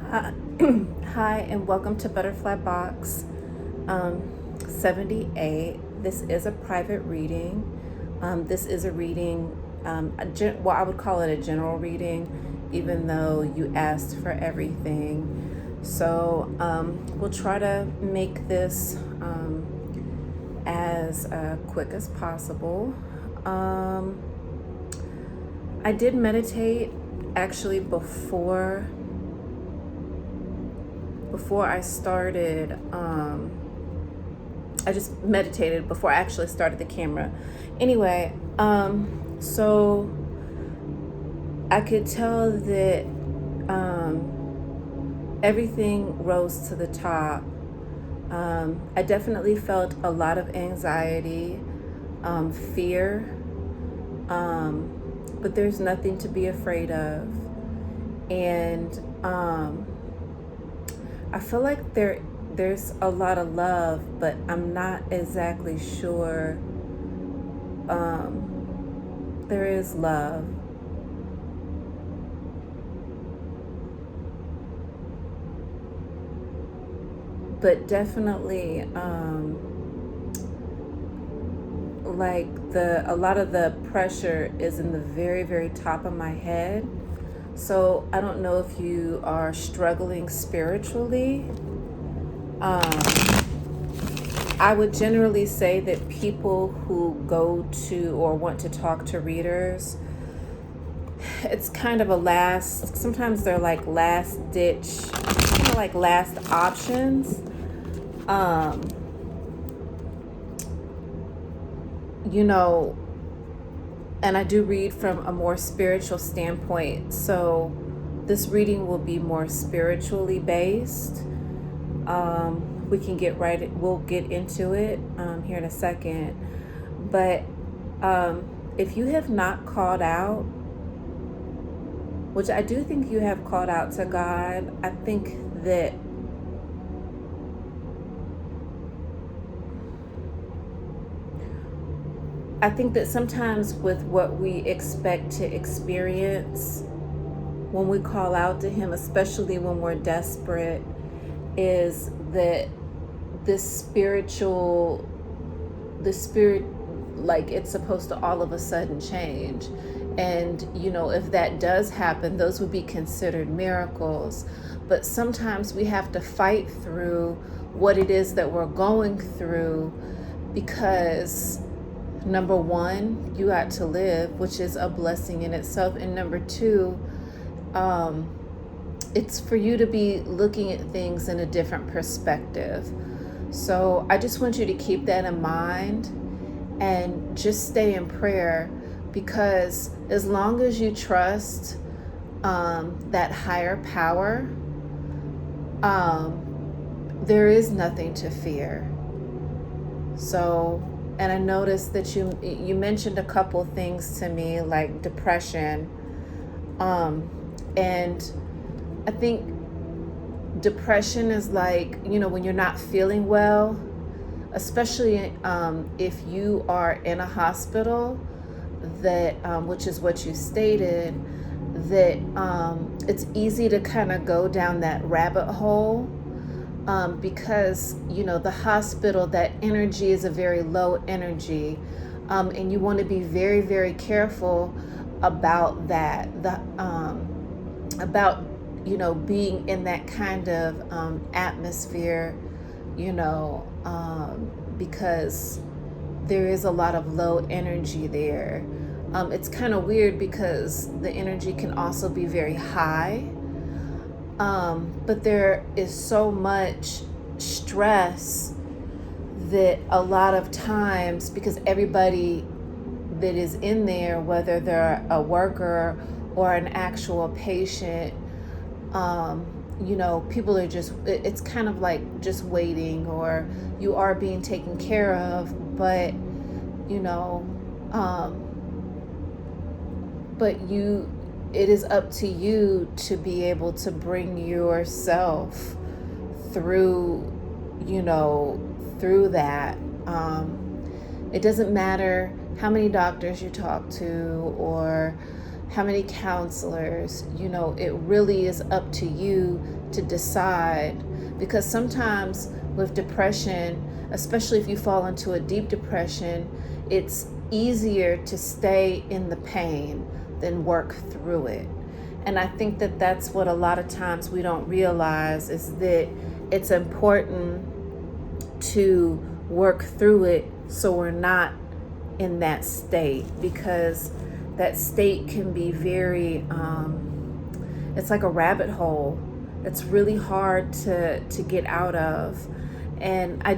Hi, Hi, and welcome to Butterfly Box 78. This is a private reading. This is a reading, I would call it a general reading, even though you asked for everything. So we'll try to make this as quick as possible. I did meditate actually before I started. I just meditated before I actually started the camera. Anyway, so I could tell that everything rose to the top. I definitely felt a lot of anxiety, fear, but there's nothing to be afraid of. And I feel like there's a lot of love, but I'm not exactly sure there is love. But definitely like a lot of the pressure is in the very, very top of my head. So I don't know if you are struggling spiritually. I would generally say that people who go to or want to talk to readers, it's kind of sometimes they're like last ditch, kind of like last options. Um, you know, and I do read from a more spiritual standpoint. So this reading will be more spiritually based. We'll get into it here in a second. But if you have not called out, which I do think you have called out to God, I think that sometimes with what we expect to experience when we call out to Him, especially when we're desperate, is that the spirit, like it's supposed to all of a sudden change. And, if that does happen, those would be considered miracles. But sometimes we have to fight through what it is that we're going through because number one, you got to live, which is a blessing in itself. And number two, it's for you to be looking at things in a different perspective. So I just want you to keep that in mind and just stay in prayer, because as long as you trust that higher power, there is nothing to fear. So, and I noticed that you mentioned a couple things to me, like depression, and I think depression is like, when you're not feeling well, especially if you are in a hospital, that which is what you stated, that it's easy to kind of go down that rabbit hole, because the hospital, that energy is a very low energy, and you want to be very, very careful about that, about being in that kind of atmosphere, because there is a lot of low energy there. It's kind of weird because the energy can also be very high, but there is so much stress that a lot of times, because everybody that is in there, whether they're a worker or an actual patient, people are it's kind of like just waiting, or you are being taken care of, but it is up to you to be able to bring yourself through, through that. It doesn't matter how many doctors you talk to, or how many counselors. It really is up to you to decide, because sometimes with depression, especially if you fall into a deep depression, it's easier to stay in the pain than work through it. And I think that that's what a lot of times we don't realize, is that it's important to work through it so we're not in that state, because that state can be very, it's like a rabbit hole. It's really hard to get out of. And I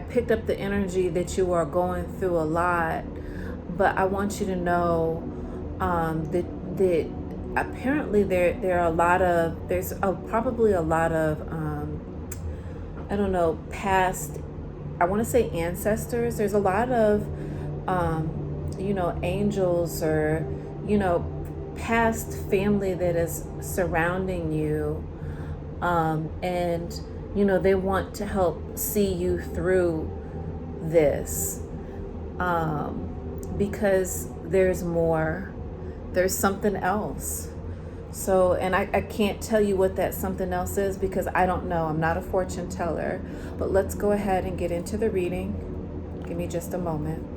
picked up the energy that you are going through a lot, but I want you to know that apparently there are a lot of, probably a lot of, I don't know, past, I want to say ancestors. There's a lot of, angels, or, past family that is surrounding you. And, they want to help see you through this, because there's more, there's something else. So, and I can't tell you what that something else is, because I don't know. I'm not a fortune teller. But let's go ahead and get into the reading. Give me just a moment.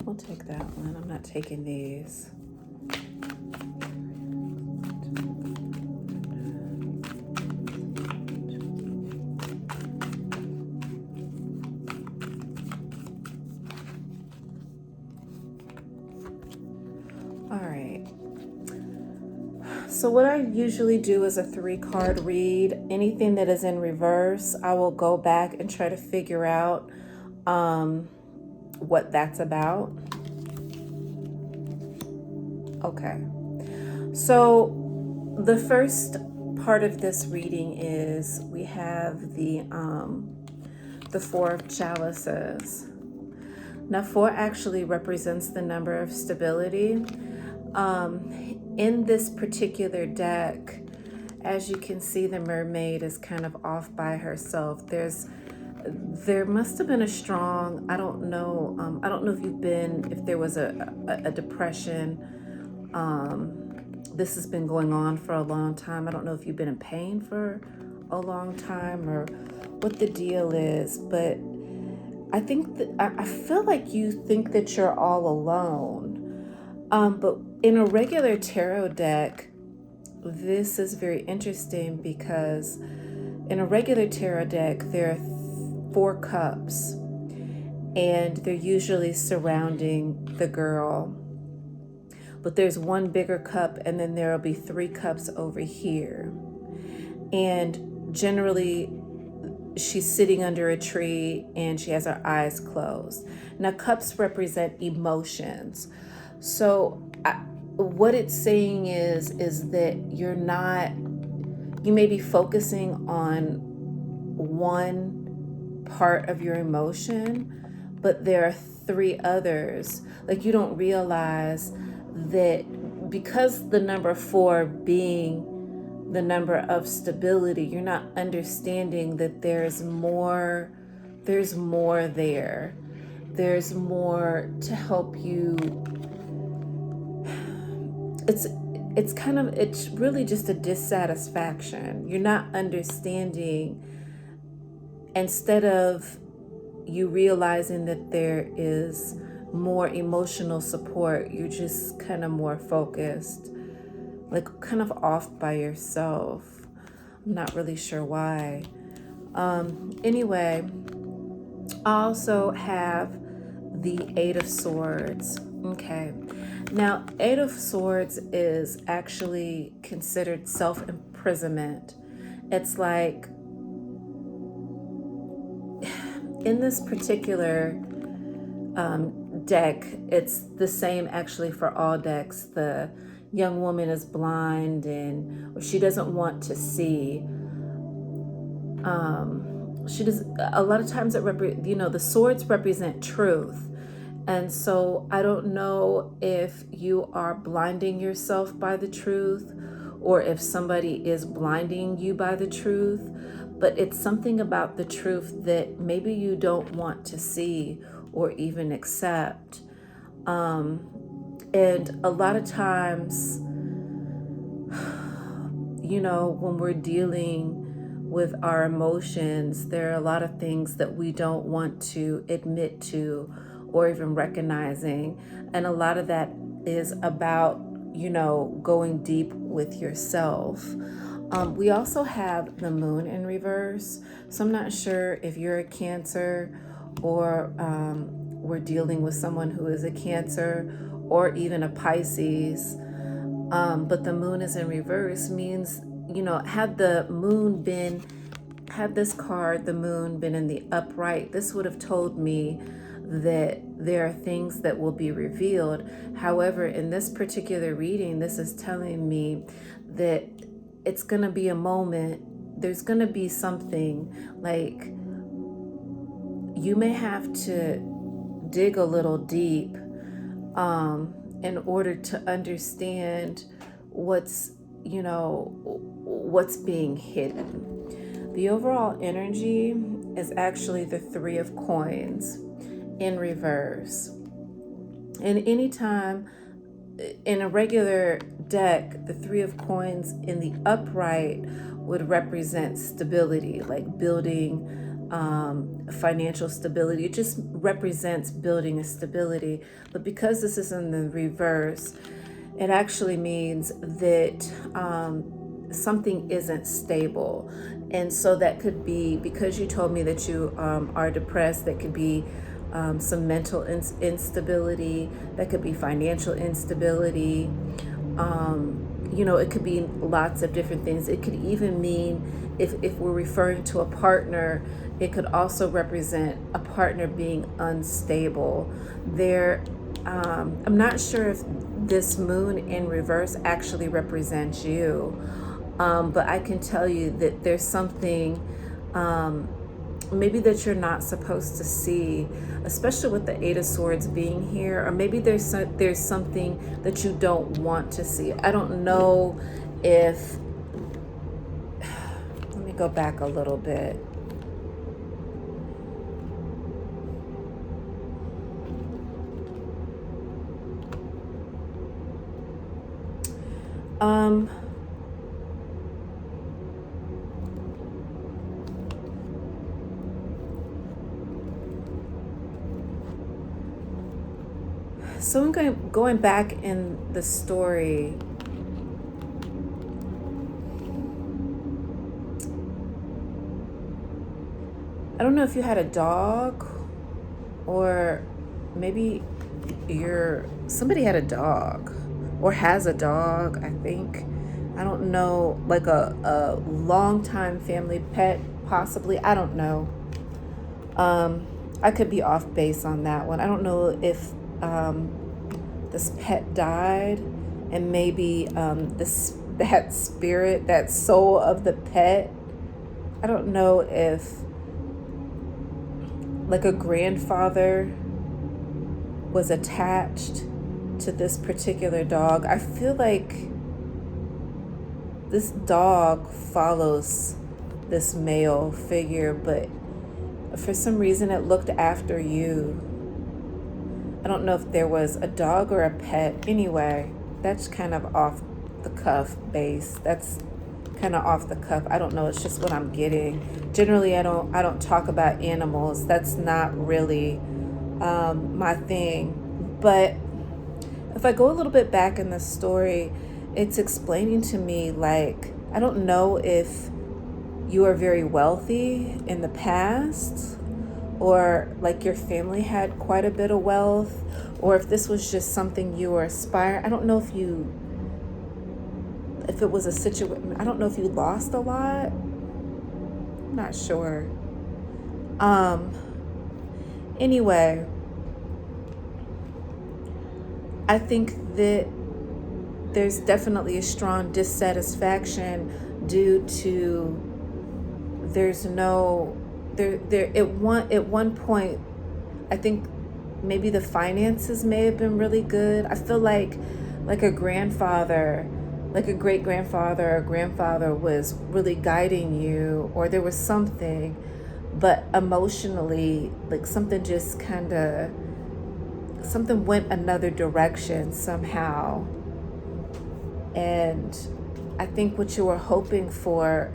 We'll take that one. I'm not taking these. All right. So what I usually do is a 3-card read. Anything that is in reverse, I will go back and try to figure out what that's about. Okay. So the first part of this reading is we have the 4 of chalices. Now 4 actually represents the number of stability. In this particular deck, as you can see, the mermaid is kind of off by herself. There must have been a strong, I don't know if there was a depression. This has been going on for a long time. I don't know if you've been in pain for a long time or what the deal is, but I think that I feel like you think that you're all alone. But in a regular tarot deck, this is very interesting, because in a regular tarot deck, there are 4 cups, and they're usually surrounding the girl. But there's one bigger cup, and then there'll be 3 cups over here. And generally, she's sitting under a tree and she has her eyes closed. Now, cups represent emotions. So what it's saying is that you may be focusing on one part of your emotion, but there are 3 others. Like, you don't realize that because the number 4 being the number of stability, you're not understanding that there's more there. There's more to help you. It's really just a dissatisfaction. You're not understanding. Instead of you realizing that there is more emotional support, you're just kind of more focused, like kind of off by yourself. I'm not really sure why. Anyway, I also have the 8 of Swords. Okay. Now, 8 of Swords is actually considered self-imprisonment. It's like in this particular deck, it's the same actually for all decks. The young woman is blind and or she doesn't want to see. She does a lot of times the swords represent truth. And so I don't know if you are blinding yourself by the truth or if somebody is blinding you by the truth, but it's something about the truth that maybe you don't want to see or even accept. And a lot of times, when we're dealing with our emotions, there are a lot of things that we don't want to admit to or even recognizing. And a lot of that is about, going deep with yourself. We also have the moon in reverse. So I'm not sure if you're a Cancer or we're dealing with someone who is a Cancer or even a Pisces. But the moon is in reverse means, had this card, the moon, been in the upright, this would have told me that there are things that will be revealed. However, in this particular reading, this is telling me that it's going to be a moment, there's going to be something like you may have to dig a little deep in order to understand what's being hidden. The overall energy is actually the Three of Coins in reverse. And anytime in a regular deck, the Three of Coins in the upright would represent stability, like building financial stability. It just represents building a stability. But because this is in the reverse, it actually means that something isn't stable. And so that could be, because you told me that you are depressed, that could be some mental instability, that could be financial instability. It could be lots of different things. It could even mean, if we're referring to a partner, it could also represent a partner being unstable. I'm not sure if this moon in reverse actually represents you, but I can tell you that there's something maybe that you're not supposed to see, especially with the Eight of Swords being here, or maybe there's something that you don't want to see. I don't know if, let me go back a little bit. So I'm going back in the story. I don't know if you had a dog, or maybe somebody had a dog or has a dog, I think. I don't know, like a long-time family pet, possibly. I don't know. I could be off base on that one. I don't know if this pet died, and maybe that spirit, that soul of the pet, I don't know if like a grandfather was attached to this particular dog. I feel like this dog follows this male figure, but for some reason it looked after you. I don't know if there was a dog or a pet. Anyway, that's kind of off the cuff base. That's kind of off the cuff. I don't know. It's just what I'm getting. Generally, I don't talk about animals. That's not really my thing. But if I go a little bit back in the story, it's explaining to me, like, I don't know if you are very wealthy in the past, or like your family had quite a bit of wealth, or if this was just something you were aspiring. I don't know if it was a situation. I don't know if you lost a lot. I'm not sure. Anyway, I think that there's definitely a strong dissatisfaction due to there's no there at one point. I think maybe the finances may have been really good. I feel like a grandfather, like a great grandfather or grandfather was really guiding you, or there was something, but emotionally, like something just kind of, something went another direction somehow. And I think what you were hoping for,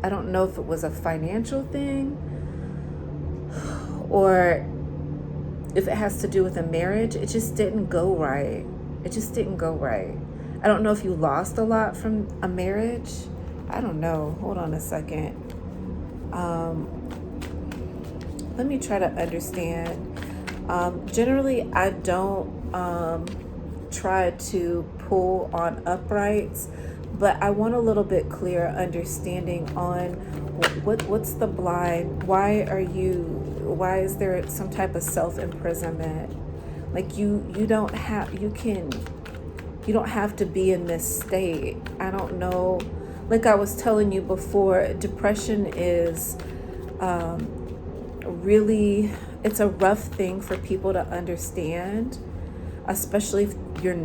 I don't know if it was a financial thing or if it has to do with a marriage, it just didn't go right. It just didn't go right. I don't know if you lost a lot from a marriage. I don't know. Hold on a second. Let me try to understand. Generally, I don't try to pull on uprights, but I want a little bit clearer understanding on what's the blind. Why is there some type of self-imprisonment? Like you don't have to be in this state. I don't know. Like I was telling you before, depression is really, it's a rough thing for people to understand, especially if you're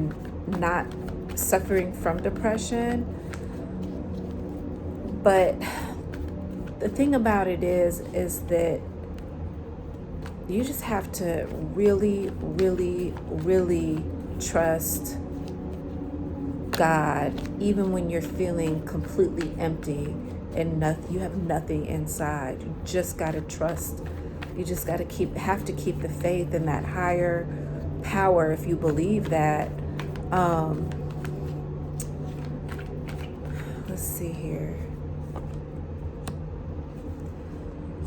not suffering from depression. But the thing about it is that you just have to really, really, really trust God, even when you're feeling completely empty and you have nothing inside. You just got to trust. You just got to have to keep the faith in that higher power if you believe that. Let's see here.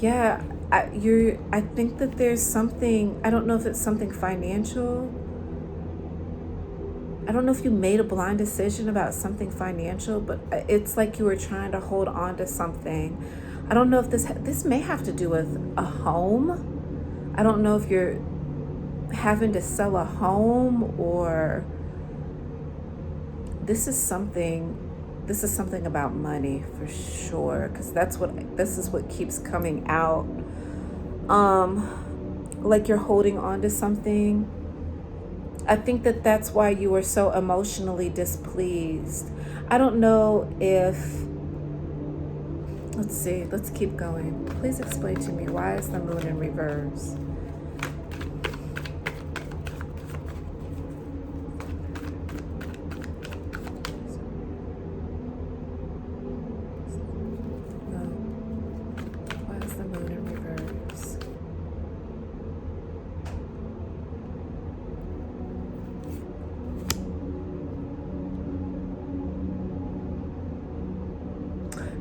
Yeah, I think that there's something, I don't know if it's something financial. I don't know if you made a blind decision about something financial, but it's like you were trying to hold on to something. I don't know if this may have to do with a home. I don't know if you're having to sell a home, or this is something about money for sure, because this is what keeps coming out. Like you're holding on to something. I think that that's why you were so emotionally displeased. I don't know if, let's see, let's keep going. Please explain to me, why is the moon in reverse? Why is the moon in reverse?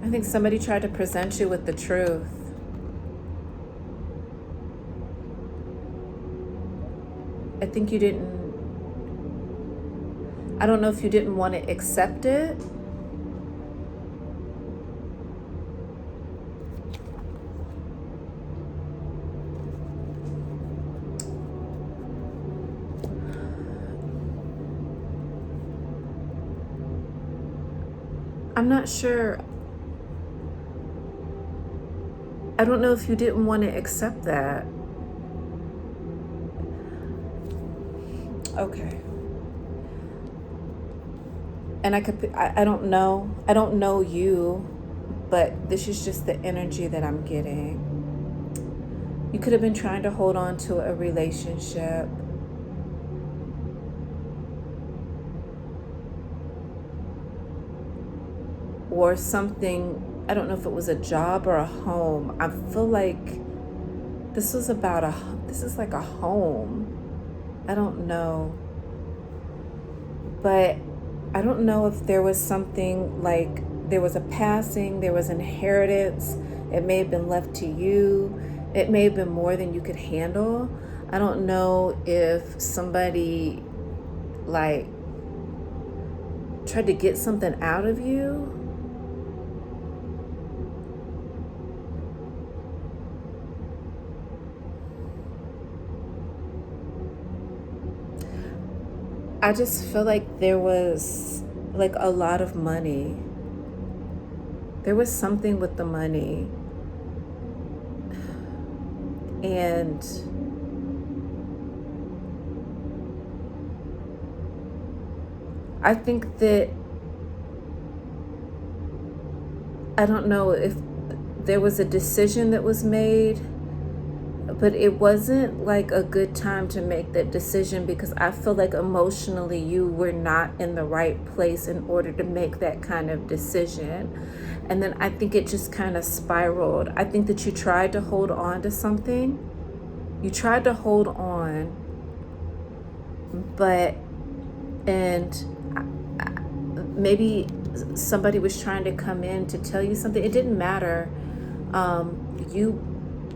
I think somebody tried to present you with the truth. I think you didn't, I don't know if you didn't want to accept it. I'm not sure. I don't know if you didn't want to accept that. Okay. And I don't know you, but this is just the energy that I'm getting. You could have been trying to hold on to a relationship. Or something, I don't know if it was a job or a home. I feel like this is like a home. I don't know. But I don't know if there was something like, there was a passing, there was inheritance. It may have been left to you. It may have been more than you could handle. I don't know if somebody like tried to get something out of you. I just feel like there was like a lot of money. There was something with the money. And I think that, I don't know if there was a decision that was made, but it wasn't like a good time to make that decision, because I feel like emotionally you were not in the right place in order to make that kind of decision. And then I think it just kind of spiraled. I think that you tried to hold on to something. You tried to hold on, and maybe somebody was trying to come in to tell you something. It didn't matter.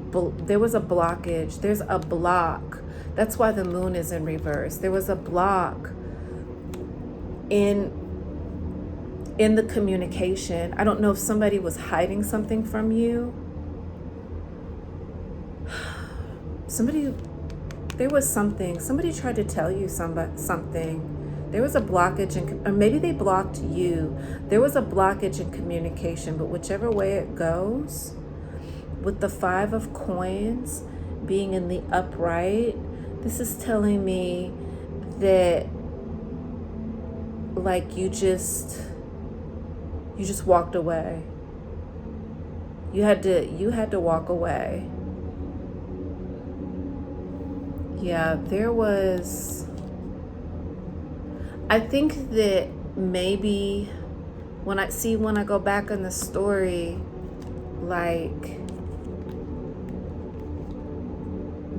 There was a blockage. There's a block. That's why the moon is in reverse. There was a block in the communication. I don't know if somebody was hiding something from you. There was something. Somebody tried to tell you something. There was a blockage, or maybe they blocked you. There was a blockage in communication, but whichever way it goes, with the 5 of coins being in the upright, this is telling me that like you just walked away. You had to walk away. Yeah, there was, I think that maybe when I go back in the story, like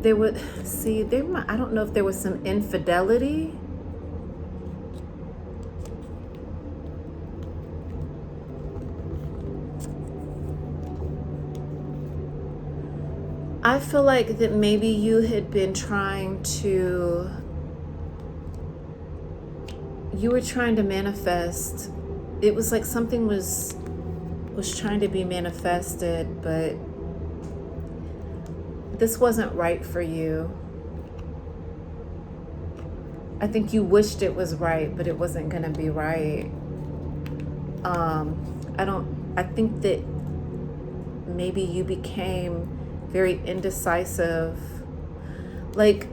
I don't know if there was some infidelity. I feel like that maybe you had been you were trying to manifest. It was like something was trying to be manifested, but this wasn't right for you. I think you wished it was right, but it wasn't going to be right. I think that maybe you became very indecisive. Like,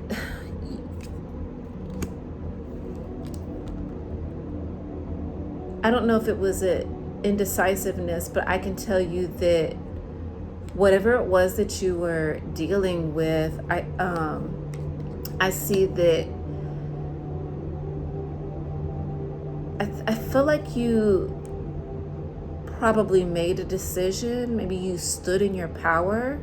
I don't know if it was a indecisiveness, but I can tell you that whatever it was that you were dealing with, I see that I feel like you probably made a decision. Maybe you stood in your power.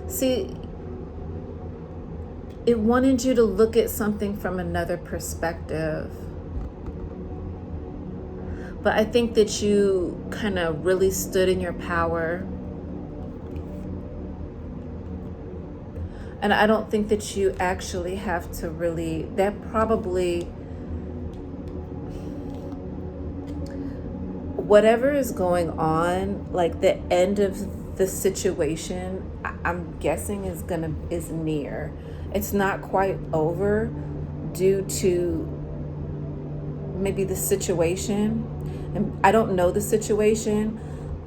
See, it wanted you to look at something from another perspective. But I think that you kind of really stood in your power. And I don't think that you actually have to really, that probably, whatever is going on, like the end of the situation, I'm guessing is near. It's not quite over due to maybe the situation. And I don't know the situation.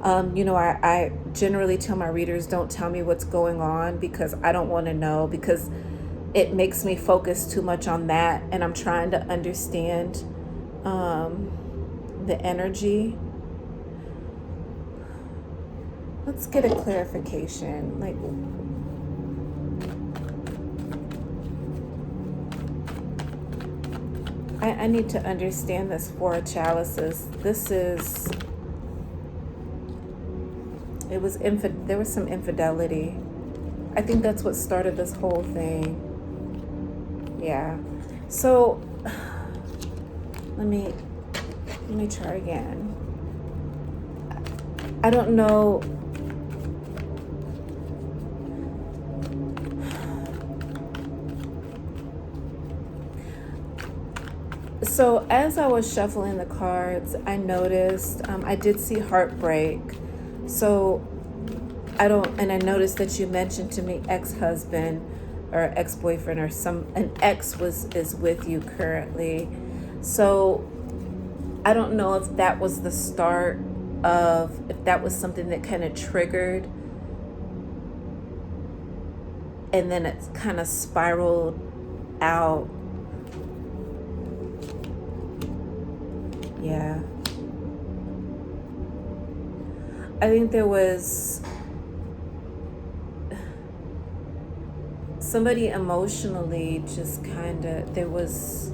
I generally tell my readers, don't tell me what's going on, because I don't want to know, because it makes me focus too much on that, and I'm trying to understand the energy. Let's get a clarification. Like, I need to understand this 4 of chalices. There was some infidelity. I think that's what started this whole thing. Yeah. So let me try again. I don't know. So as I was shuffling the cards, I noticed, I did see heartbreak. So I don't, and I noticed that you mentioned to me ex-husband or ex-boyfriend, or an ex is with you currently. So I don't know if that was the start of, if that was something that kind of triggered and then it's kind of spiraled out. Yeah. I think there was somebody emotionally just kind of, there was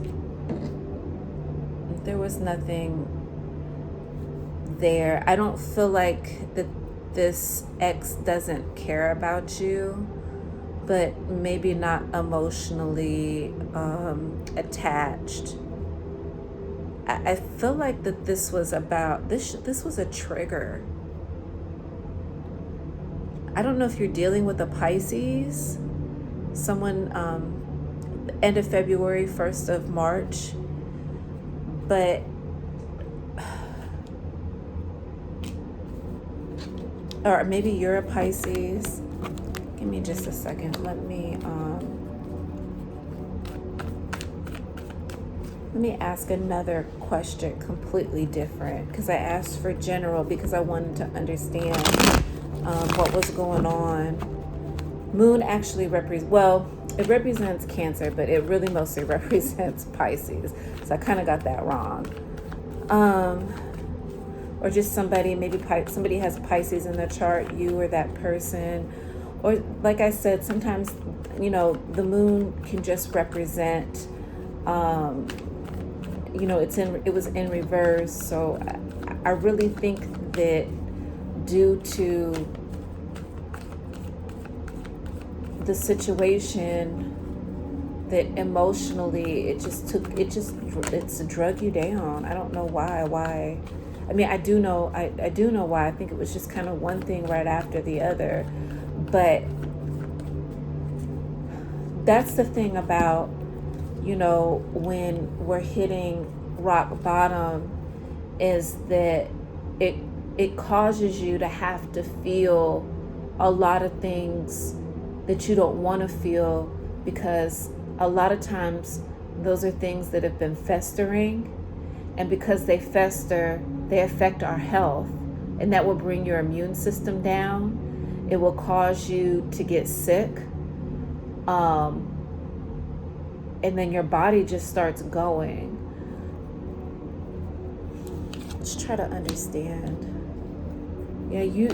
nothing there. I don't feel like that this ex doesn't care about you, but maybe not emotionally attached. I feel like that this was about, this was a trigger. I don't know if you're dealing with a Pisces, someone end of February, 1st of March, but or maybe you're a Pisces. Give me just a second. Let me ask another question completely different, because I asked for general because I wanted to understand what was going on. Moon actually it represents Cancer, but it really mostly represents Pisces. So I kind of got that wrong. Or just somebody, maybe somebody has Pisces in their chart, you or that person. Or like I said, sometimes, the moon can just represent, it was in reverse. So I really think that due to the situation, that emotionally it's drug you down. I don't know why. I mean, I do know why. I think it was just kind of one thing right after the other. But that's the thing about, when we're hitting rock bottom, is that it causes you to have to feel a lot of things that you don't want to feel, because a lot of times those are things that have been festering, and because they fester, they affect our health, and that will bring your immune system down. It will cause you to get sick, and then your body just starts going. Let's try to understand. Yeah, you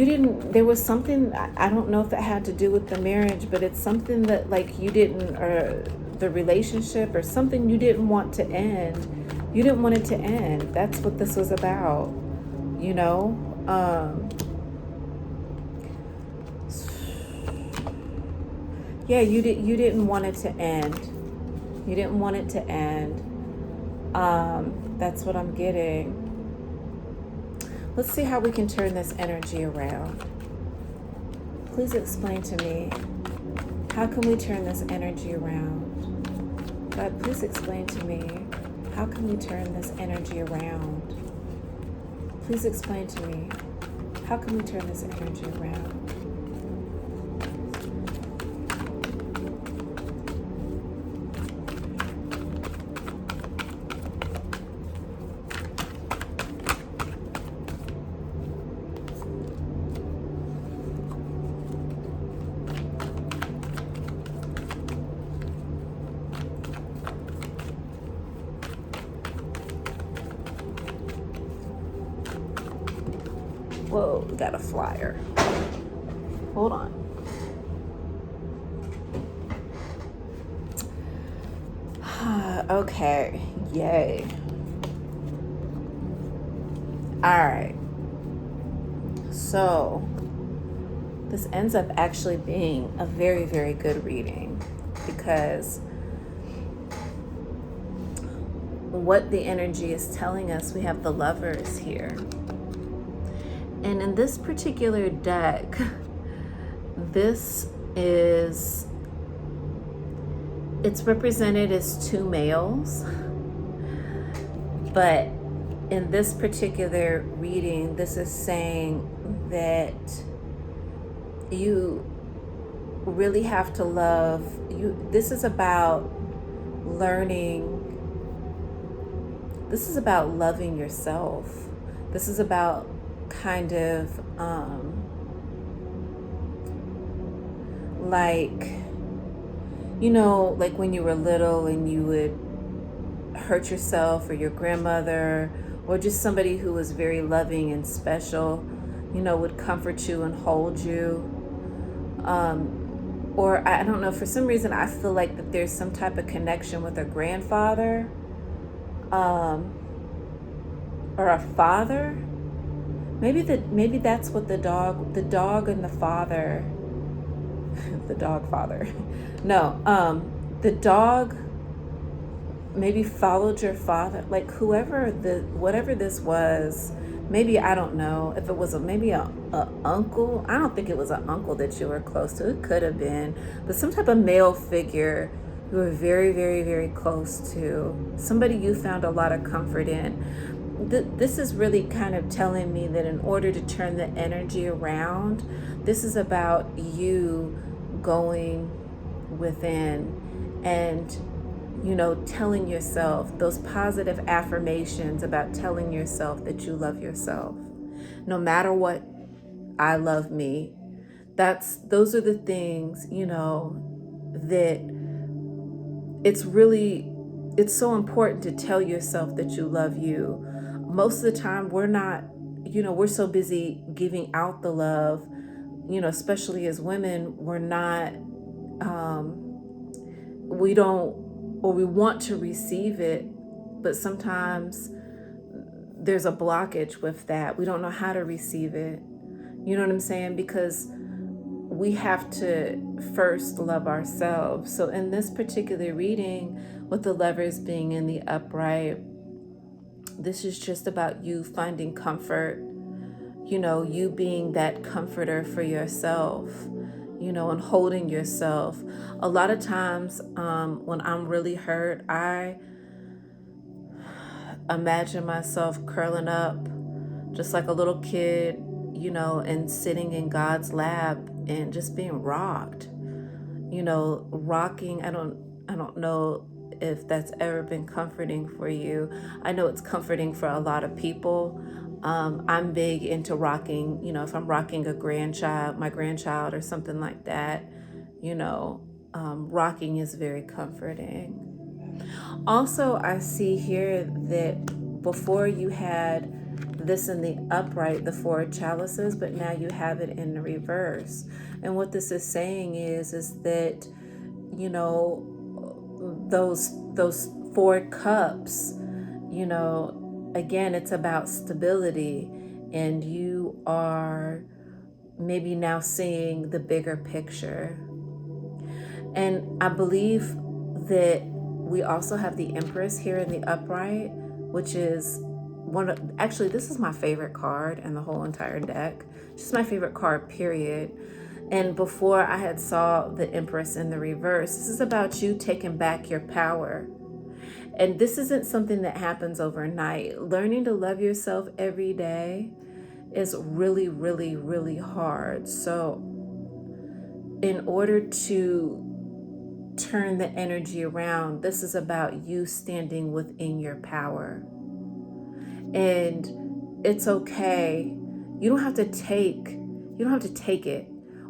didn't, there was something, I don't know if it had to do with the marriage, but it's something that you didn't, or the relationship, or something you didn't want to end. You didn't want it to end. That's what this was about, yeah, you didn't want it to end. You didn't want it to end. That's what I'm getting. Let's see how we can turn this energy around. Please explain to me, how can we turn this energy around? God, please explain to me, how can we turn this energy around? Please explain to me, how can we turn this energy around? Whoa, we got a flyer. Hold on. Okay, yay. All right. So this ends up actually being a very, very good reading, because what the energy is telling us, we have the Lovers here. And in this particular deck, it's represented as two males, but in this particular reading, this is saying that you really have to love you. This is about learning. This is about loving yourself. This is about kind of like, like when you were little and you would hurt yourself, or your grandmother, or just somebody who was very loving and special, would comfort you and hold you. Or I don't know, for some reason I feel like that there's some type of connection with a grandfather, or a father. Maybe that's what the dog and the father, the dog father. No, the dog maybe followed your father, like whatever this was. Maybe, I don't know if it was maybe a uncle. I don't think it was an uncle that you were close to. It could have been, but some type of male figure you were very, very, very close to. Somebody you found a lot of comfort in. This is really kind of telling me that in order to turn the energy around, this is about you going within and telling yourself those positive affirmations about telling yourself that you love yourself. No matter what, I love me. Those are the things, that it's so important to tell yourself that you love you. Most of the time we're so busy giving out the love, especially as women, we don't, or we want to receive it, but sometimes there's a blockage with that. We don't know how to receive it. You know what I'm saying? Because we have to first love ourselves. So in this particular reading, with the Lovers being in the upright, this is just about you finding comfort, you being that comforter for yourself, and holding yourself. A lot of times when I'm really hurt, I imagine myself curling up just like a little kid, and sitting in God's lap and just being rocked, rocking. I don't know if that's ever been comforting for you. I know it's comforting for a lot of people. I'm big into rocking, if I'm rocking my grandchild or something like that, rocking is very comforting. Also, I see here that before you had this in the upright, the Four chalices, but now you have it in the reverse. And what this is saying is that, those four cups, again, it's about stability, and you are maybe now seeing the bigger picture. And I believe that we also have the Empress here in the upright, which is actually, this is my favorite card in the whole entire deck. Just my favorite card, period. And before I had saw the Empress in the reverse, this is about you taking back your power. And this isn't something that happens overnight. Learning to love yourself every day is really, really, really hard. So in order to turn the energy around, this is about you standing within your power. And it's okay. You don't have to take it.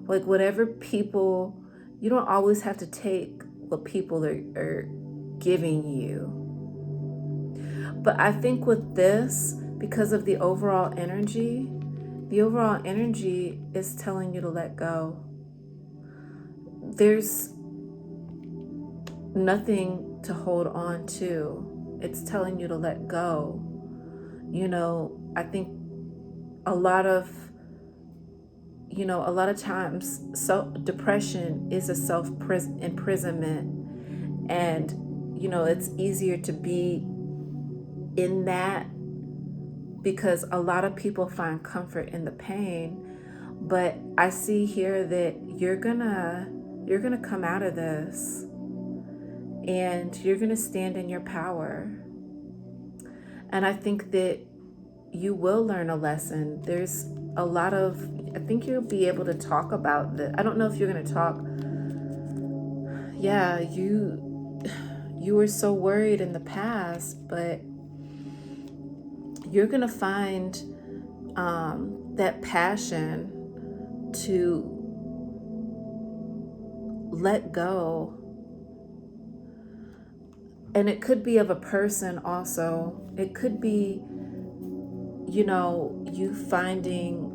Like whatever people, you don't always have to take what people are giving you. But I think with this, because of the overall energy is telling you to let go. There's nothing to hold on to. It's telling you to let go. I think a lot of times, depression is a self-imprisonment, and it's easier to be in that because a lot of people find comfort in the pain. But I see here that you're gonna come out of this, and you're gonna stand in your power. And I think that you will learn a lesson. There's a lot of, I think you'll be able to talk about the, I don't know if you're going to talk. Yeah, you were so worried in the past, but you're going to find that passion to let go. And it could be of a person also. It could be, you finding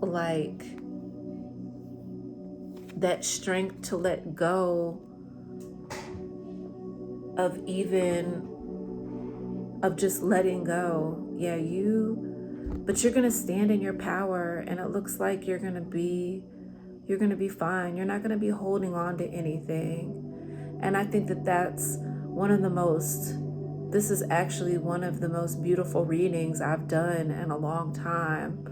like that strength to let go of just letting go. Yeah, but you're going to stand in your power, and it looks like you're going to be fine. You're not going to be holding on to anything. And I think that's this is actually one of the most beautiful readings I've done in a long time.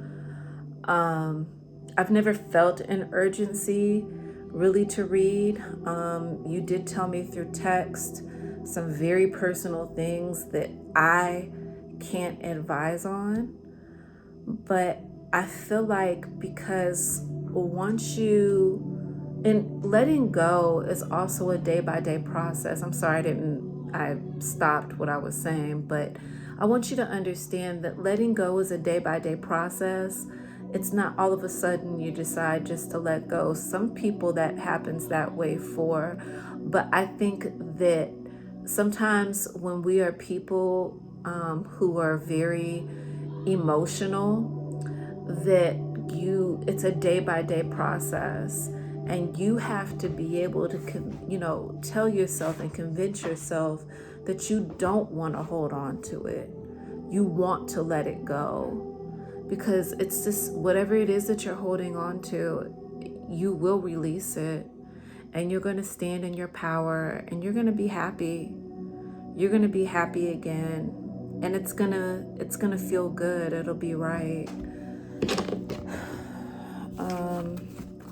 I've never felt an urgency really to read. You did tell me through text some very personal things that I can't advise on. But I feel like because and letting go is also a day-by-day process. I'm sorry I stopped what I was saying, but I want you to understand that letting go is a day-by-day process. It's not all of a sudden you decide just to let go. Some people that happens that way for, but I think that sometimes when we are people who are very emotional, that it's a day-by-day process, and you have to be able to tell yourself and convince yourself that you don't want to hold on to it. You want to let it go, because it's just whatever it is that you're holding on to, you will release it, and you're going to stand in your power, and you're going to be happy. You're going to be happy again, and it's going to feel good. It'll be right.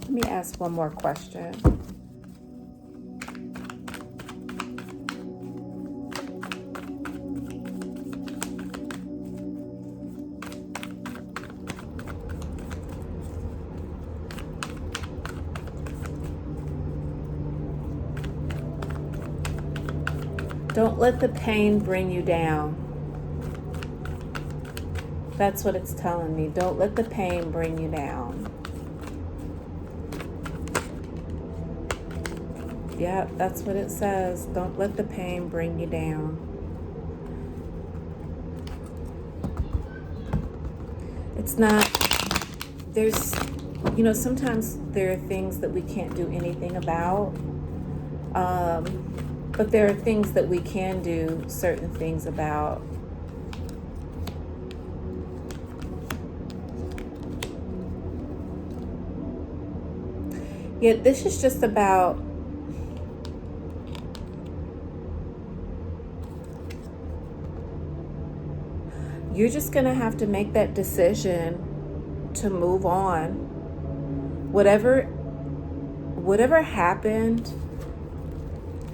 Let me ask one more question. Don't let the pain bring you down. That's what it's telling me. Don't let the pain bring you down. Yeah, that's what it says. Don't let the pain bring you down. It's not, sometimes there are things that we can't do anything about. But there are things that we can do certain things about. Yeah, this is just about you're just going to have to make that decision to move on. Whatever happened,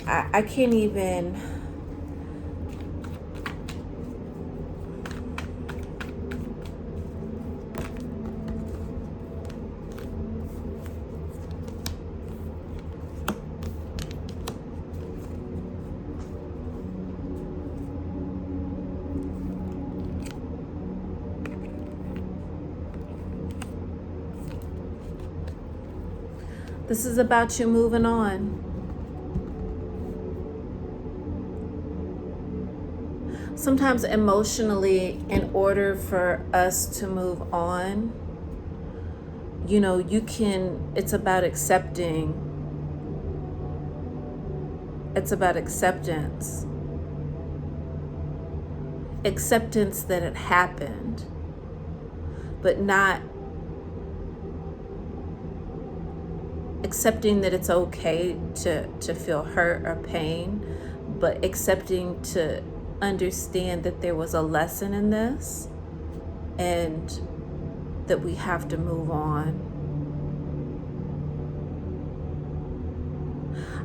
I can't even. This is about you moving on. Sometimes emotionally, in order for us to move on, it's about accepting. It's about acceptance. Acceptance that it happened, but not accepting that it's okay to feel hurt or pain, but accepting to understand that there was a lesson in this and that we have to move on.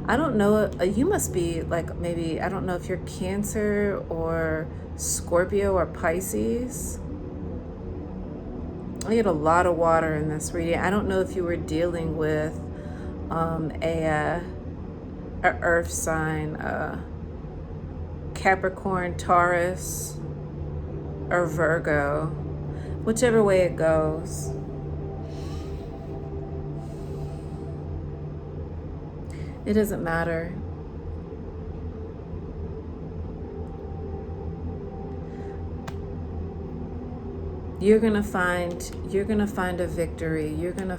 I don't know, you must be like, maybe, I don't know if you're Cancer or Scorpio or Pisces. I get a lot of water in this reading. I don't know if you were dealing with a earth sign, Capricorn, Taurus, or Virgo, whichever way it goes. It doesn't matter. You're gonna find a victory. You're gonna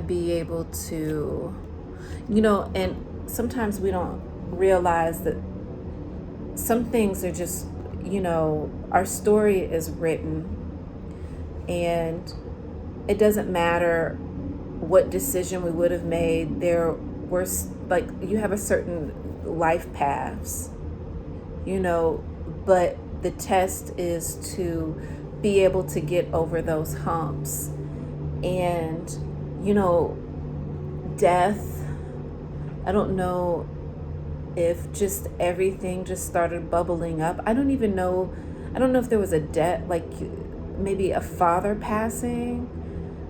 be able to, and sometimes we don't realize that some things are just, our story is written, and it doesn't matter what decision we would have made. There were, like, you have a certain life paths, but the test is to be able to get over those humps. And, death, I don't know if just everything just started bubbling up. I don't know if there was a death, like maybe a father passing,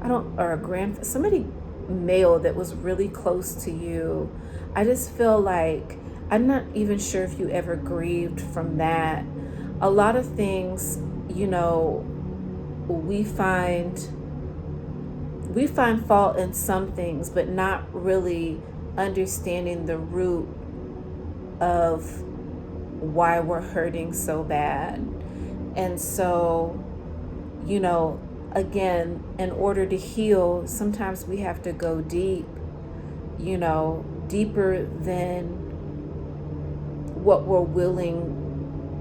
or a somebody male that was really close to you. I just feel like, I'm not even sure if you ever grieved from that. A lot of things, we find fault in some things, but not really understanding the root of why we're hurting so bad. And so, again, in order to heal, sometimes we have to go deep, deeper than what we're willing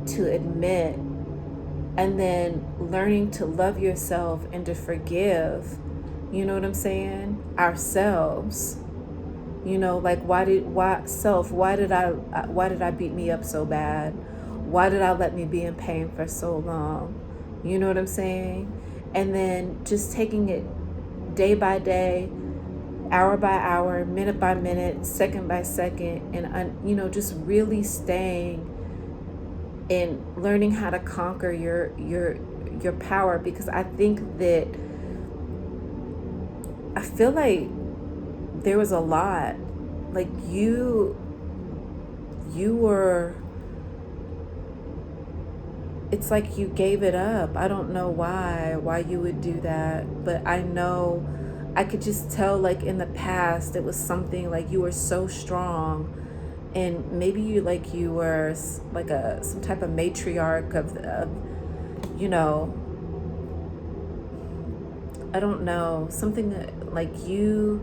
to admit. And then learning to love yourself and to forgive, you know what I'm saying? Ourselves. Like, why did I beat me up so bad? Why did I let me be in pain for so long? You know what I'm saying? And then just taking it day by day, hour by hour, minute by minute, second by second, and just really staying and learning how to conquer your power. Because I think that, I feel like there was a lot, like you were, it's like you gave it up. I don't know why you would do that, but I could just tell, like, in the past it was something, like, you were so strong, and maybe you were like some type of matriarch of I don't know, something that, like, you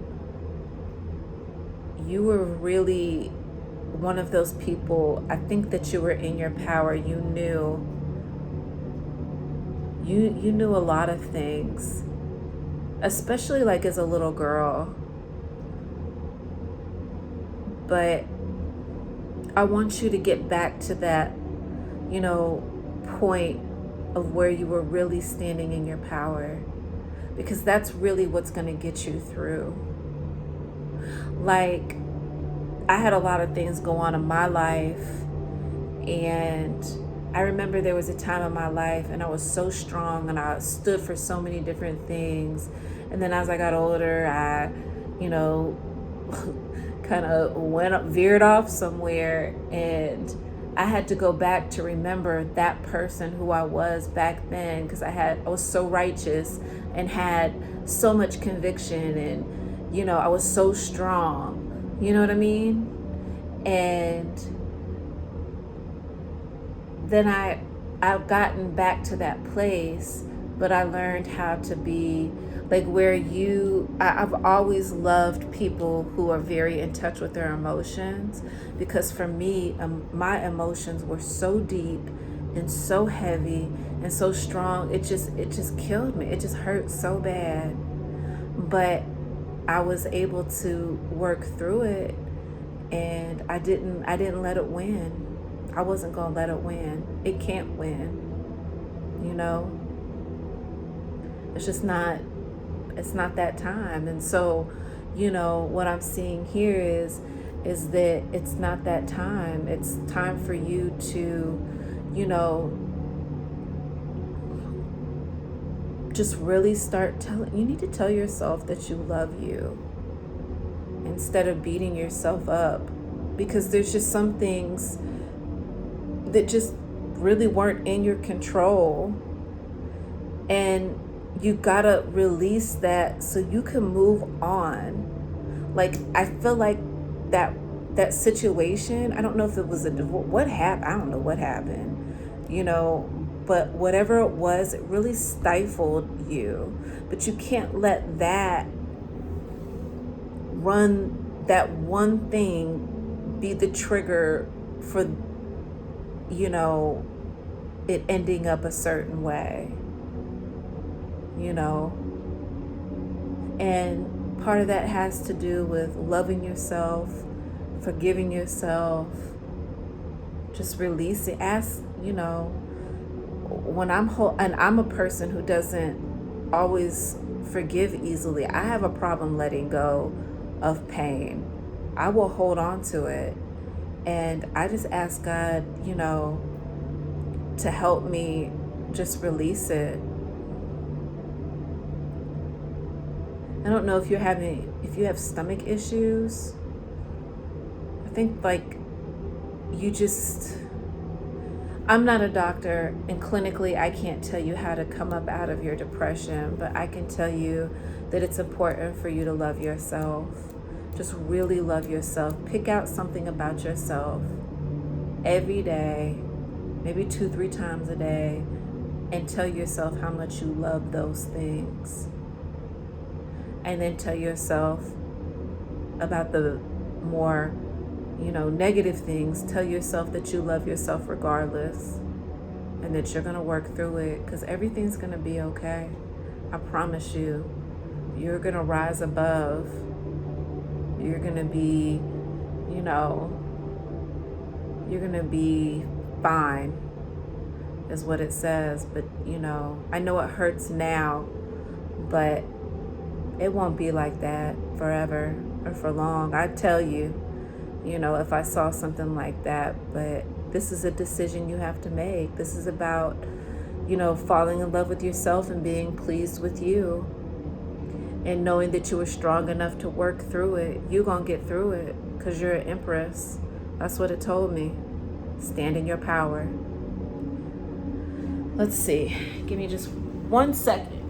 were really one of those people. I think that you were in your power. You knew a lot of things, especially like as a little girl. But I want you to get back to that, point of where you were really standing in your power, because that's really what's going to get you through. Like, I had a lot of things go on in my life, and I remember there was a time in my life, and I was so strong, and I stood for so many different things. And then as I got older, I, kind of veered off somewhere, and I had to go back to remember that person who I was back then, because I was so righteous and had so much conviction, and I was so strong, you know what I mean? And then I've gotten back to that place, but I learned how to be like where I've always loved people who are very in touch with their emotions, because for me, my emotions were so deep and so heavy and so strong. It just killed me. It just hurt so bad. But I was able to work through it, and I didn't let it win. I wasn't going to let it win. It can't win. It's just not, it's not that time. And so, what I'm seeing here is that it's not that time. It's time for you to, just really start telling, you need to tell yourself that you love you instead of beating yourself up, because there's just some things that just really weren't in your control, and you gotta release that so you can move on. Like, I feel like that situation, I don't know if it was a divorce, what happened, I don't know what happened, you know, but whatever it was, it really stifled you. But you can't let that one thing be the trigger for, you know, it ending up a certain way, you know. And part of that has to do with loving yourself, forgiving yourself, just releasing. You know, when I'm a person who doesn't always forgive easily. I have a problem letting go of pain. I will hold on to it. And I just ask God, you know, to help me just release it. I don't know if you have stomach issues. I think like I'm not a doctor, and clinically I can't tell you how to come up out of your depression, but I can tell you that it's important for you to love yourself. Just really love yourself. Pick out something about yourself every day, maybe 2-3 times a day, and tell yourself how much you love those things. And then tell yourself about the more, you know, negative things. Tell yourself that you love yourself regardless, and that you're going to work through it, because everything's going to be okay. I promise you. You're going to rise above. You're going to be, you know, you're going to be fine, is what it says. But, you know, I know it hurts now, but it won't be like that forever or for long. I tell you, you know, if I saw something like that. But this is a decision you have to make. This is about, you know, falling in love with yourself and being pleased with you, and knowing that you were strong enough to work through it. You're going to get through it, because you're an empress. That's what it told me. Stand in your power. Let's see. Give me just 1 second.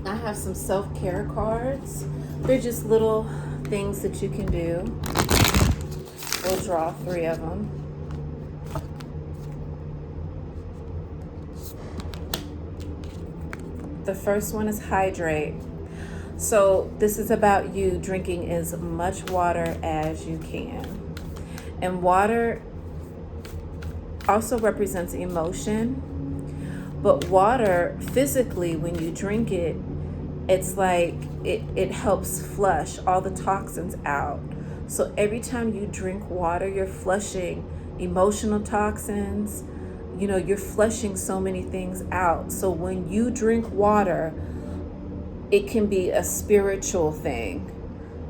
I have some self-care cards. They're just little things that you can do. We'll draw 3 of them. The first one is hydrate. So this is about you drinking as much water as you can. And water also represents emotion. But water, physically, when you drink it, it's like it helps flush all the toxins out. So every time you drink water, you're flushing emotional toxins. You know, you're flushing so many things out. So when you drink water, it can be a spiritual thing.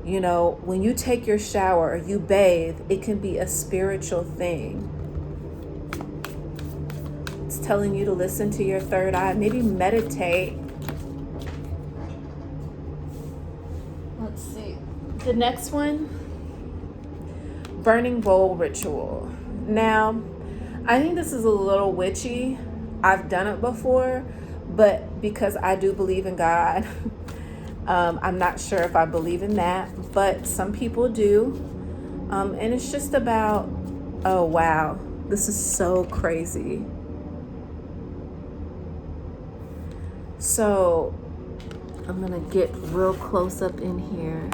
You know, when you take your shower or you bathe, it can be a spiritual thing. It's telling you to listen to your third eye. Maybe meditate. Let's see. The next one, burning bowl ritual. Now, I think this is a little witchy. I've done it before, but because I do believe in God, I'm not sure if I believe in that, but some people do. And it's just about, oh wow, this is so crazy. So I'm gonna get real close up in here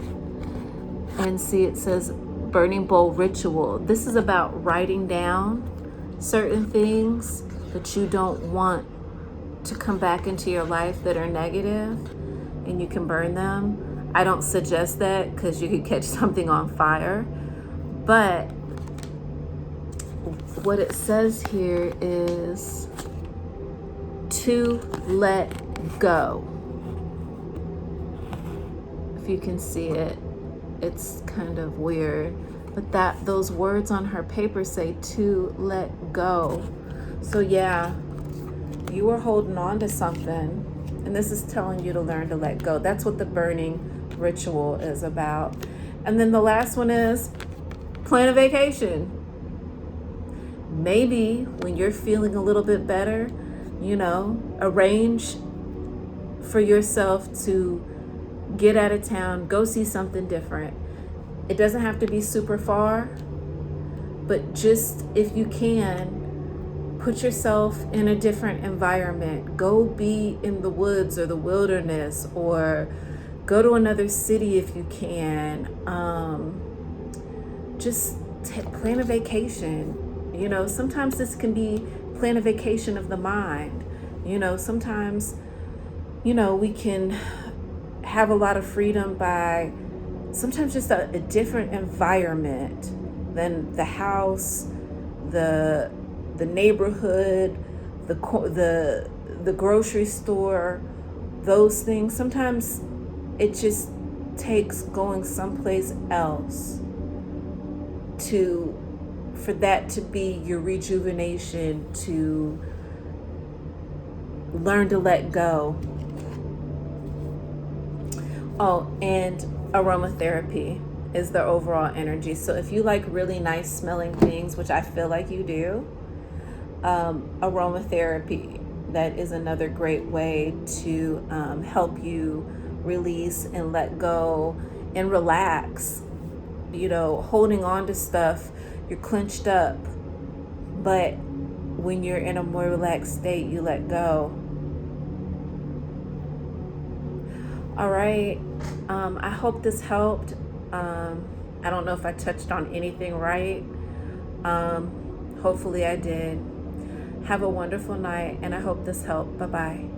and see, it says burning bowl ritual. This is about writing down certain things that you don't want to come back into your life that are negative, and you can burn them. I don't suggest that, because you could catch something on fire. But what it says here is to let go. If you can see it, it's kind of weird. but that those words on her paper say to let go. So yeah, you are holding on to something, and this is telling you to learn to let go. That's what the burning ritual is about. And then the last one is plan a vacation. Maybe when you're feeling a little bit better, arrange for yourself to get out of town, go see something different. It doesn't have to be super far, but just if you can, put yourself in a different environment. Go be in the woods or the wilderness, or go to another city if you can. Just plan a vacation. Sometimes this can be plan a vacation of the mind. Sometimes, we can have a lot of freedom by sometimes just a different environment than the house, the neighborhood, the grocery store, those things. Sometimes it just takes going someplace else for that to be your rejuvenation, to learn to let go. Oh, and aromatherapy is the overall energy. So if you like really nice smelling things, which I feel like you do, aromatherapy, that is another great way to help you release and let go and relax. Holding on to stuff, you're clenched up, but when you're in a more relaxed state, you let go. All right. I hope this helped. I don't know if I touched on anything right. Hopefully I did. Have a wonderful night, and I hope this helped. Bye-bye.